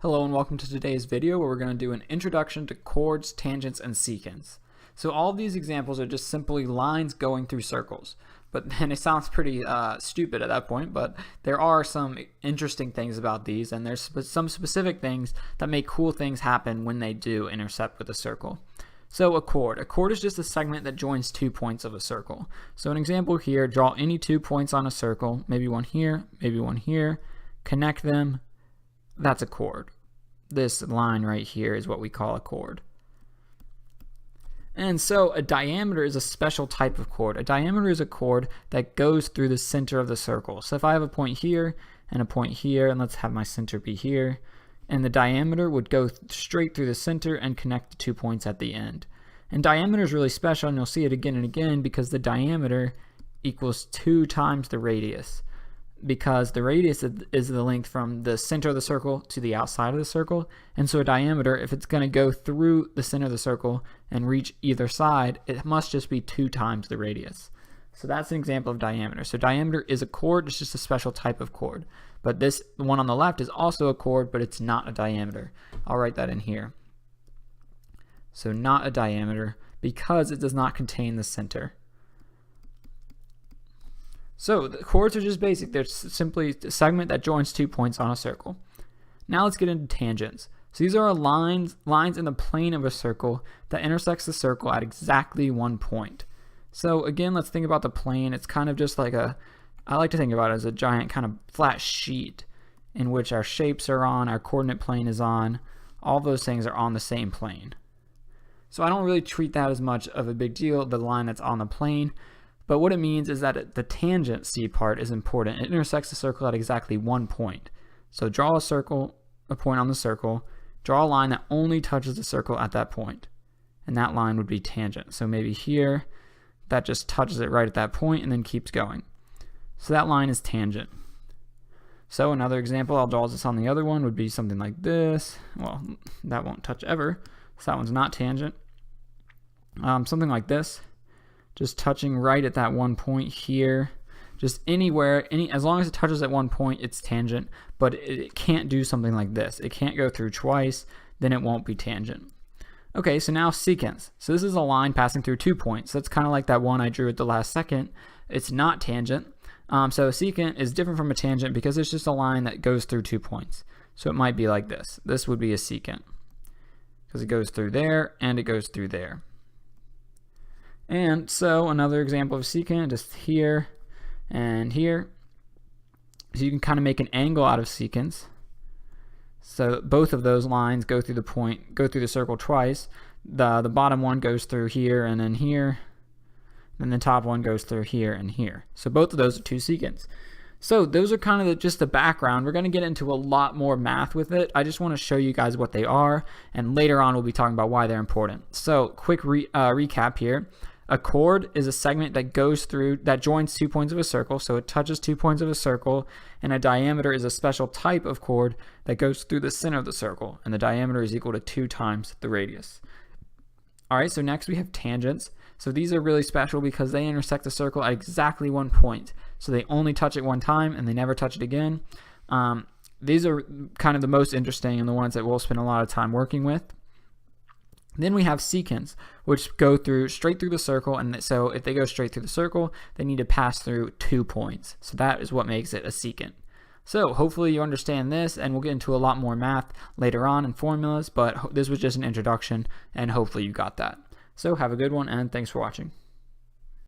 Hello and welcome to today's video where we're going to do an introduction to chords, tangents, and secants. So all of these examples are just simply lines going through circles. But then it sounds pretty stupid at that point, but there are some interesting things about these, and there's some specific things that make cool things happen when they do intersect with a circle. So a chord is just a segment that joins 2 points of a circle. So an example here, draw any 2 points on a circle, maybe one here, maybe one here, connect them. That's a chord. This line right here is what we call a chord. And so a diameter is a special type of chord. A diameter is a chord that goes through the center of the circle. So if I have a point here and a point here, and let's have my center be here, and the diameter would go straight through the center and connect the 2 points at the end. And diameter is really special, and you'll see it again and again because the diameter equals 2 times the radius. Because the radius is the length from the center of the circle to the outside of the circle, and so a diameter, if it's going to go through the center of the circle and reach either side, it must just be 2 times the radius. So that's an example of diameter. So diameter is a chord, it's just a special type of chord. But this one on the left is also a chord, but it's not a diameter. I'll write that in here. So not a diameter because it does not contain the center. So the chords are just basic. They're simply a segment that joins 2 points on a circle. Now let's get into tangents. So these are lines in the plane of a circle that intersects the circle at exactly 1 point. So again, let's think about the plane. It's kind of just like I like to think about it as a giant kind of flat sheet in which our shapes are on, our coordinate plane is on. All those things are on the same plane. So I don't really treat that as much of a big deal, the line that's on the plane. But what it means is that the tangent C part is important. It intersects the circle at exactly 1 point. So draw a point on the circle, draw a line that only touches the circle at that point. And that line would be tangent. So maybe here, that just touches it right at that point and then keeps going. So that line is tangent. So another example, I'll draw this on the other one, would be something like this. Well, that won't touch ever. So that one's not tangent. Something like this. Just touching right at that 1 point here, just anywhere, as long as it touches at 1 point, it's tangent, but it can't do something like this. It can't go through twice, then it won't be tangent. Okay, so now secants. So this is a line passing through 2 points. That's kind of like that one I drew at the last second. It's not tangent. So a secant is different from a tangent because it's just a line that goes through 2 points. So it might be like this. This would be a secant because it goes through there and it goes through there. And so another example of secant, just here and here. So you can kind of make an angle out of secants. So both of those lines go through the circle twice. The bottom one goes through here and then here. And the top one goes through here and here. So both of those are 2 secants. So those are kind of just the background. We're going to get into a lot more math with it. I just want to show you guys what they are, and later on we'll be talking about why they're important. So quick recap here. A chord is a segment that joins 2 points of a circle, so it touches 2 points of a circle, and a diameter is a special type of chord that goes through the center of the circle, and the diameter is equal to 2 times the radius. Alright, so next we have tangents. So these are really special because they intersect the circle at exactly 1 point. So they only touch it 1 time and they never touch it again. These are kind of the most interesting and the ones that we'll spend a lot of time working with. Then we have secants, which go straight through the circle, and so if they go straight through the circle, they need to pass through 2 points. So that is what makes it a secant. So hopefully you understand this, and we'll get into a lot more math later on and formulas, but this was just an introduction, and hopefully you got that. So have a good one, and thanks for watching.